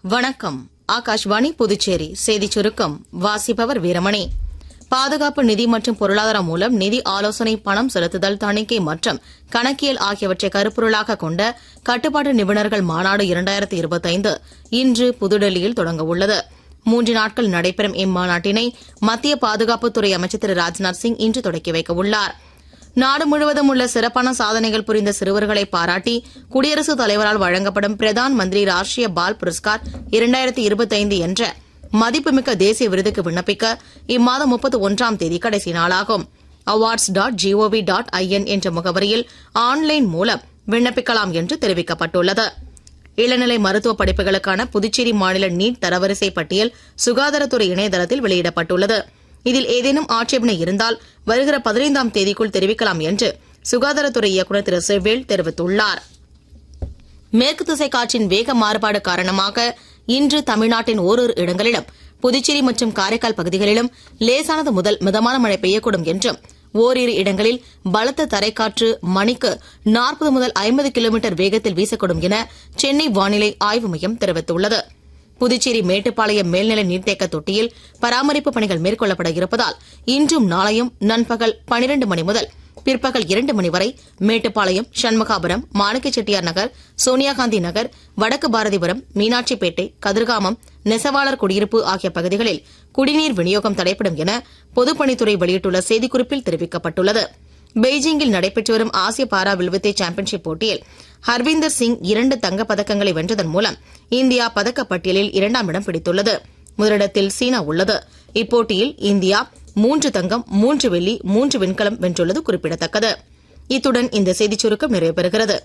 வணக்கம். ஆகாஷ்வாணி புதுச்சேரி செய்திச் சுருக்கம் வாசிப்பவர் வீரமணி. பாதுகாப்பு நிதி மற்றும் பொருளாதாரம் மூலம் நிதி ஆலோசனை, பணம் செலுத்துதல், தணிக்கை மற்றும் கணக்கியல் ஆகியவற்றை கருப்பொருளாக கொண்ட கட்டுப்பாட்டு நிபுணர்கள் மாநாடு 2025 இன்று புதுடெல்லியில் தொடங்க உள்ளது. 3 நாட்கள் நடைபெறும் இம்மாநாட்டினை மத்திய பாதுகாப்புத்துறை அமைச்சர் திரு ராஜ்நாத் சிங் இன்று தொடக்கி வைக்க உள்ளார். நாடு முழுவதும் உள்ள சிறப்பான சாதனைகள் புரிந்த சிறுவர்களை பாராட்டி குடியரசுத் தலைவரால் வழங்கப்படும் பிரதான் மந்திரி ராஷ்டிரிய பால் புரஸ்கார் 2025 என்ற மதிப்புமிக்க தேசிய விருதுக்கு விண்ணப்பிக்க இம்மாதம் 31ஆம் தேதி கடைசி நாளாகும். awards.gov.in என்ற முகவரியில் ஆன்லைன் மூலம் விண்ணப்பிக்கலாம் என்று தெரிவிக்கப்பட்டுள்ளது. இளநிலை மருத்துவ படிப்புகளுக்கான புதுச்சேரி மாநில நீட் தரவரிசை பட்டியல் சுகாதாரத்துறை இணையதளத்தில் வெளியிடப்பட்டுள்ளது. இதில் ஏதேனும் ஆட்சேபனை இருந்தால் வருகிற 15ஆம் தேதிக்குள் தெரிவிக்கலாம் என்று சுகாதாரத்துறை இயக்குநர் திரு செவ்வேல் தெரிவித்துள்ளார். மேற்கு திசை காற்றின் வேக மாறுபாடு காரணமாக இன்று தமிழ்நாட்டின் ஓரிரு இடங்களிலும் புதுச்சேரி மற்றும் காரைக்கால் பகுதிகளிலும் லேசானது முதல் மிதமான மழை பெய்யக்கூடும் என்றும் ஓரிரு இடங்களில் பலத்த தரைக்காற்று மணிக்கு 40 முதல் 50 கிலோமீட்டர் வேகத்தில் வீசக்கூடும் என சென்னை வானிலை ஆய்வு மையம் தெரிவித்துள்ளது. புதுச்சேரி மேட்டுப்பாளையம் மேல்நிலை நீர்த்தேக்க தொட்டியில் பராமரிப்பு பணிகள் மேற்கொள்ளப்பட இருப்பதால் இன்றும் நாளையும் நண்பகல் 12 மணி முதல் பிற்பகல் 2 மணி வரை மேட்டுப்பாளையம், சண்முகாபுரம், மாணிக்க செட்டியார் நகர், சோனியாகாந்தி நகர், வடக்கு பாரதிபுரம், மீனாட்சிப்பேட்டை, கதிர்காமம், நெசவாளர் குடியிருப்பு ஆகிய பகுதிகளில் குடிநீர் விநியோகம் தடைப்படும் என பொதுப்பணித்துறை வெளியிட்டுள்ள செய்திக்குறிப்பில் தெரிவிக்கப்பட்டுள்ளது. பெய்ஜிங்கில் நடைபெற்று வரும் ஆசிய பாரா வில்வித்தை சாம்பியன்ஷிப் போட்டியில் ஹர்வீந்தர் சிங் 2 தங்கப் பதக்கங்களை வென்றதன் மூலம் இந்தியா பதக்கப்பட்டியலில் 2ஆம் இடம் பிடித்துள்ளது. முதலிடத்தில் சீனா உள்ளது. இப்போட்டியில் இந்தியா 3 தங்கம், 3 வெள்ளி, 3 வெண்கலம் வென்றுள்ளது குறிப்பிடத்தக்கது. இத்துடன் இந்த செய்திச் சுருக்கம் நிறைவு பெறுகிறது.